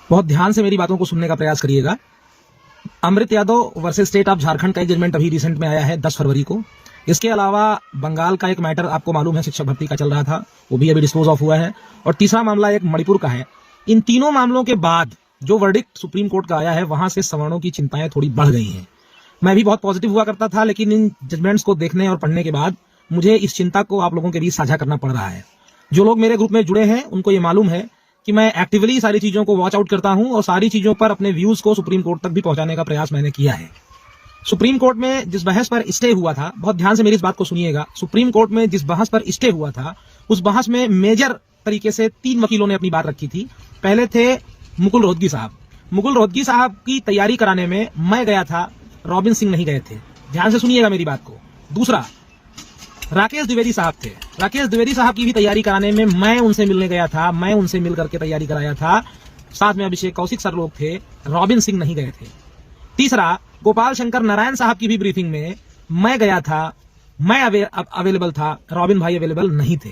बहुत ध्यान से मेरी बातों को सुनने का प्रयास करिएगा। Amrit Yadav versus state of Jharkhand का एक जजमेंट अभी रिसेंट में आया है 10 फरवरी को। इसके अलावा बंगाल का एक मैटर आपको मालूम है शिक्षक भर्ती का चल रहा था, वो भी अभी डिस्पोज ऑफ हुआ है। और तीसरा मामला एक मणिपुर का है। इन तीनों मामलों के बाद जो वर्डिक्ट सुप्रीम कोर्ट का आया है, वहां से सवर्णों की चिंताएं थोड़ी बढ़ गई हैं। मैं भी बहुत पॉजिटिव हुआ करता था, लेकिन इन जजमेंट्स को देखने और पढ़ने के बाद मुझे इस चिंता को आप लोगों के बीच साझा करना पड़ रहा है। जो लोग मेरे ग्रुप में जुड़े हैं उनको ये मालूम है कि मैं एक्टिवली सारी चीजों को वॉच आउट करता हूं और सारी चीजों पर अपने व्यूज को सुप्रीम कोर्ट तक भी पहुंचाने का प्रयास मैंने किया है। सुप्रीम कोर्ट में जिस बहस पर स्टे हुआ था, बहुत ध्यान से मेरी इस बात को सुनिएगा, सुप्रीम कोर्ट में जिस बहस पर स्टे हुआ था, उस बहस में मेजर तरीके से 3 वकीलों ने अपनी बात रखी थी। पहले थे मुकुल रोहतगी साहब। मुकुल रोहतगी साहब की तैयारी कराने में मैं गया था, रॉबिन सिंह नहीं गए थे। ध्यान से सुनिएगा मेरी बात को। दूसरा, राकेश द्विवेदी साहब थे। राकेश द्विवेदी साहब की भी तैयारी कराने में मैं उनसे मिलने गया था, मैं उनसे मिल करके तैयारी कराया था। साथ में अभिषेक कौशिक सर लोग थे, रॉबिन सिंह नहीं गए थे। तीसरा, गोपाल शंकर नारायण साहब की भी ब्रीफिंग में मैं गया था, मैं अवेलेबल था, रॉबिन भाई अवेलेबल नहीं थे।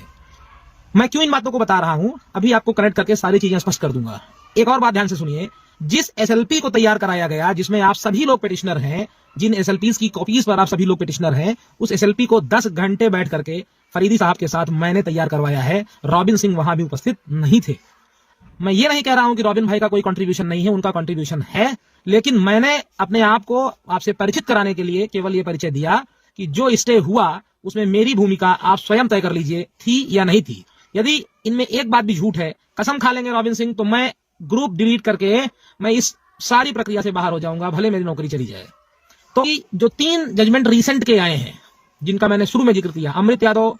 मैं क्यों इन बातों को बता रहा हूं, अभी आपको कनेक्ट करके सारी चीजें स्पष्ट कर दूंगा। एक और बात ध्यान से सुनिए, जिस एसएलपी को तैयार कराया गया, जिसमें आप सभी लोग पिटिशनर हैं, जिन एसएलपीज की कॉपीज पर आप सभी लोग पिटिशनर हैं, उस एसएलपी को 10 घंटे बैठ करके फरीदी साहब के साथ मैंने तैयार करवाया है। रॉबिन सिंह वहां भी उपस्थित नहीं थे। मैं ये नहीं कह रहा हूं कि रॉबिन भाई का कोई कंट्रीब्यूशन नहीं है, उनका कंट्रीब्यूशन है, लेकिन मैंने अपने आप को आपसे परिचित कराने के लिए केवल ये परिचय दिया कि जो स्टे हुआ उसमें मेरी भूमिका आप स्वयं तय कर लीजिए, थी या नहीं थी। यदि इनमें एक बात भी झूठ है, कसम खा लेंगे रॉबिन सिंह, तो मैं ग्रुप डिलीट करके मैं इस सारी प्रक्रिया से बाहर हो जाऊंगा, भले मेरी नौकरी चली जाए। तो जो 3 जजमेंट रिसेंट के आए हैं, जिनका मैंने शुरू में जिक्र किया, Amrit Yadav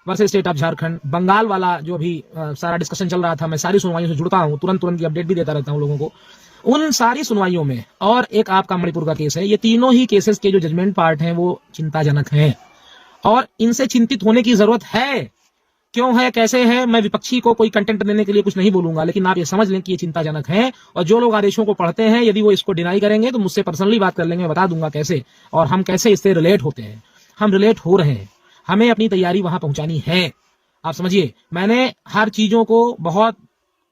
versus state of Jharkhand, Bengal वाला जो अभी सारा डिस्कशन चल रहा था, मैं सारी सुनवाइयों से जुड़ता हूं, तुरंत की अपडेट भी देता रहता हूं लोगों को, उन सारी सुनवाइयों में, और एक आपका मणिपुर का केस है, ये तीनों ही केसेस के जो जजमेंट पार्ट हैं वो चिंताजनक हैं और इनसे चिंतित होने की जरूरत है। क्यों है, कैसे है, मैं विपक्षी को कोई कंटेंट देने के लिए कुछ नहीं बोलूंगा, लेकिन आप ये समझ लें कि ये चिंताजनक है। और जो लोग आदेशों को पढ़ते हैं, यदि वो इसको डिनाई करेंगे तो मुझसे पर्सनली बात कर लेंगे, मैं बता दूंगा कैसे और हम कैसे इससे रिलेट होते हैं। हम रिलेट हो रहे हैं, हमें अपनी तैयारी वहां पहुंचानी है। आप समझिए, मैंने हर चीजों को बहुत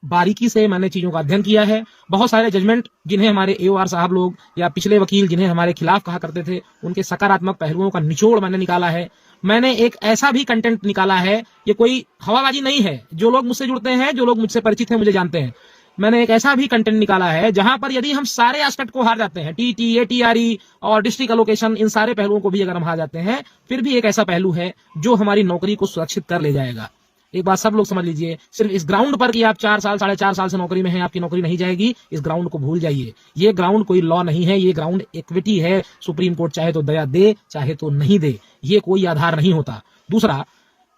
बारीकी से मैंने चीजों का अध्ययन किया है। बहुत सारे जजमेंट जिन्हें हमारे एओआर साहब लोग या पिछले वकील जिन्हें हमारे खिलाफ कहा करते थे, उनके सकारात्मक पहलुओं का निचोड़ मैंने निकाला है। मैंने एक ऐसा भी कंटेंट निकाला है, ये कोई हवाबाजी नहीं है। जो लोग मुझसे जुड़ते हैं, जो लोग मुझसे परिचित हैं, मुझे जानते हैं, मैंने एक ऐसा भी कंटेंट निकाला है जहां पर यदि हम सारे एस्पेक्ट को हार जाते हैं, टीटी, एटीआरई और डिस्ट्रिक्ट अलोकेशन, इन सारे पहलुओं को भी अगर हम हार जाते हैं, फिर भी एक ऐसा पहलू है जो हमारी नौकरी को सुरक्षित कर ले जाएगा। एक बात सब लोग समझ लीजिए, सिर्फ इस ग्राउंड पर कि आप 4 साल 4.5 साल से नौकरी में हैं, आपकी नौकरी नहीं जाएगी, इस ग्राउंड को भूल जाइए। ये ग्राउंड कोई लॉ नहीं है, ये ग्राउंड इक्विटी है। सुप्रीम कोर्ट चाहे तो दया दे, चाहे तो नहीं दे, ये कोई आधार नहीं होता। दूसरा,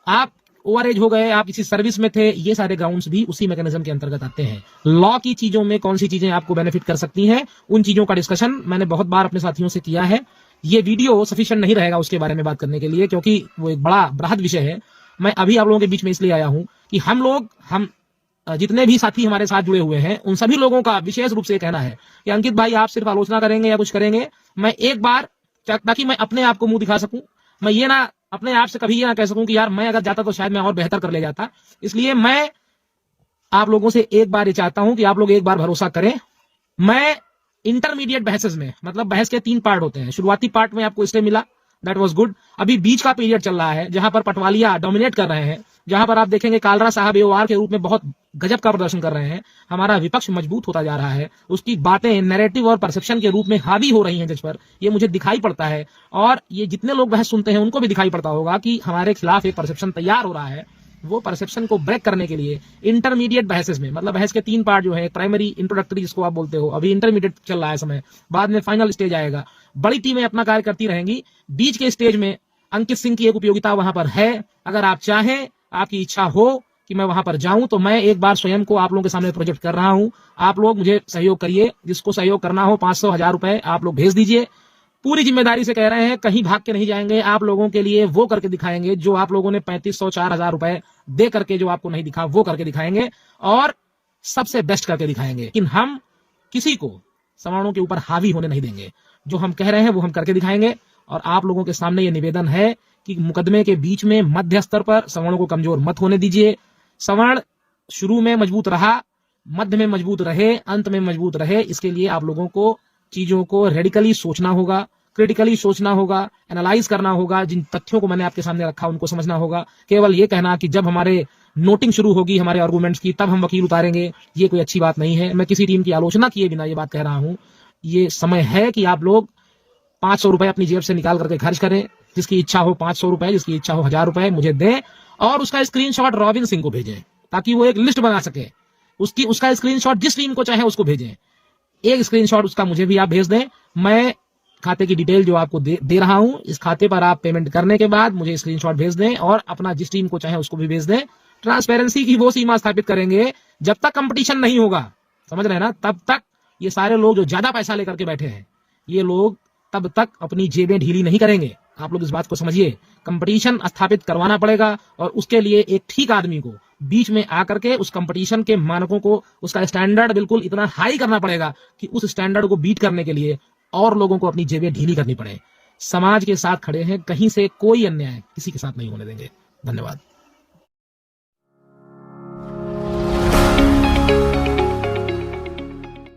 आप ओवरएज हो गए, आप किसी सर्विस में थे, ये सारे ग्राउंड्स भी उसी मैकेनिज्म के अंतर्गत आते हैं। लॉ की चीजों में कौन सी चीजें आपको बेनिफिट कर सकती हैं, उन चीजों का डिस्कशन मैंने बहुत बार अपने साथियों से किया है। ये वीडियो सफिशिएंट नहीं रहेगा उसके बारे में बात करने के लिए, क्योंकि वो एक बड़ा बृहद विषय है। मैं अभी आप लोगों के बीच में इसलिए आया हूं कि हम जितने भी साथी हमारे साथ जुड़े हुए हैं, उन सभी लोगों का विशेष रूप से कहना है कि अंकित भाई, आप सिर्फ आलोचना करेंगे या कुछ करेंगे, मैं एक बार, ताकि मैं अपने आप को मुंह दिखा सकूं, मैं ये ना अपने आप से कभी ये ना कह सकूं कि यार मैं अगर जाता तो शायद मैं और बेहतर कर ले जाता। इसलिए मैं आप लोगों से एक बार ये चाहता हूं कि आप लोग एक बार भरोसा करें। मैं इंटरमीडिएट बहसेस में, मतलब बहस के 3 पार्ट होते हैं। शुरुआती पार्ट में आपको स्टे मिला, दैट वाज गुड। अभी बीच का पीरियड चल रहा है जहां पर पटवालिया डोमिनेट कर रहे हैं, जहां पर आप देखेंगे कालरा साहब एओआर के रूप में बहुत गजब का प्रदर्शन कर रहे हैं। हमारा विपक्ष मजबूत होता जा रहा है, उसकी बातें नैरेटिव और परसेप्शन के रूप में हावी हो रही हैं जज पर, ये मुझे दिखाई पड़ता है। और ये जितने लोग बहस सुनते हैं उनको भी दिखाई पड़ता होगा कि हमारे खिलाफ एक परसेप्शन तैयार हो रहा है। वो परसेप्शन को ब्रेक करने के लिए इंटरमीडिएट बहसेस में, मतलब बहस के 3 पार्ट जो है, प्राइमरी, इंट्रोडक्टरी जिसको आप बोलते हो, अभी इंटरमीडिएट चल रहा है समय, बाद में फाइनल स्टेज आएगा। बड़ी टीमें अपना कार्य करती रहेंगी। बीच के स्टेज में अंकित सिंह की एक उपयोगिता वहां पर है। अगर आप चाहें, आपकी इच्छा हो कि मैं वहां पर जाऊं, तो मैं एक बार स्वयं को आप लोगों के सामने प्रोजेक्ट कर रहा हूं। आप लोग मुझे सहयोग करिए, जिसको सहयोग करना हो 500-1000 रुपए आप लोग भेज दीजिए। पूरी जिम्मेदारी से कह रहे हैं, कहीं भाग के नहीं जाएंगे। आप लोगों के लिए वो करके दिखाएंगे जो आप लोगों ने 3500-4000 रुपए दे करके जो आपको नहीं दिखा, वो करके दिखाएंगे और सबसे बेस्ट करके दिखाएंगे। लेकिन हम किसी को सवर्णों के ऊपर हावी होने नहीं देंगे। जो हम कह रहे हैं वो हम करके दिखाएंगे। और आप लोगों के सामने ये निवेदन है कि मुकदमे के बीच में मध्य स्तर पर सवर्णों को कमजोर मत होने दीजिए। सवर्ण शुरू में मजबूत रहा, मध्य में मजबूत रहे, अंत में मजबूत रहे, इसके लिए आप लोगों को चीजों को रेडिकली सोचना होगा, क्रिटिकली सोचना होगा, एनालाइज करना होगा। जिन तथ्यों को मैंने आपके सामने रखा उनको समझना होगा। केवल ये कहना कि जब हमारे नोटिंग शुरू होगी हमारे आर्गुमेंट्स की तब हम वकील उतारेंगे, ये कोई अच्छी बात नहीं है। मैं किसी टीम की आलोचना किए बिना ये बात कह रहा हूं। ये समय है कि आप लोग 500 रुपए अपनी जेब से निकाल करके खर्च करें। जिसकी इच्छा हो 500 रुपए, जिसकी इच्छा हो 1000 रुपए मुझे दें और उसका स्क्रीनशॉट रॉबिन सिंह को भेजें ताकि वो एक लिस्ट बना सके। उसका स्क्रीनशॉट जिस टीम को चाहे उसको भेजें। एक स्क्रीनशॉट उसका मुझे भी आप भेज दें। मैं खाते की डिटेल जो आपको दे रहा हूं, इस खाते पर आप पेमेंट करने के बाद मुझे स्क्रीनशॉट भेज दें और अपना जिस टीम को चाहे उसको भी भेज दें। ट्रांसपेरेंसी की वो सीमा स्थापित करेंगे जब तक कंपटीशन नहीं होगा, समझ रहे हैं ना, तब तक ये सारे लोग जो ज्यादा पैसा लेकर के बैठे हैं ये लोग तब तक अपनी जेबें ढीली नहीं करेंगे। आप लोग इस बात को समझिए। कंपटीशन स्थापित करवाना पड़ेगा और उसके लिए एक ठीक आदमी को बीच में आकर के उस कंपटीशन के मानकों को, उसका स्टैंडर्ड बिल्कुल इतना हाई करना पड़ेगा कि उस स्टैंडर्ड को बीट करने के लिए और लोगों को अपनी जेबें ढीली करनी पड़े। समाज के साथ खड़े हैं, कहीं से कोई अन्याय किसी के साथ नहीं होने देंगे। धन्यवाद।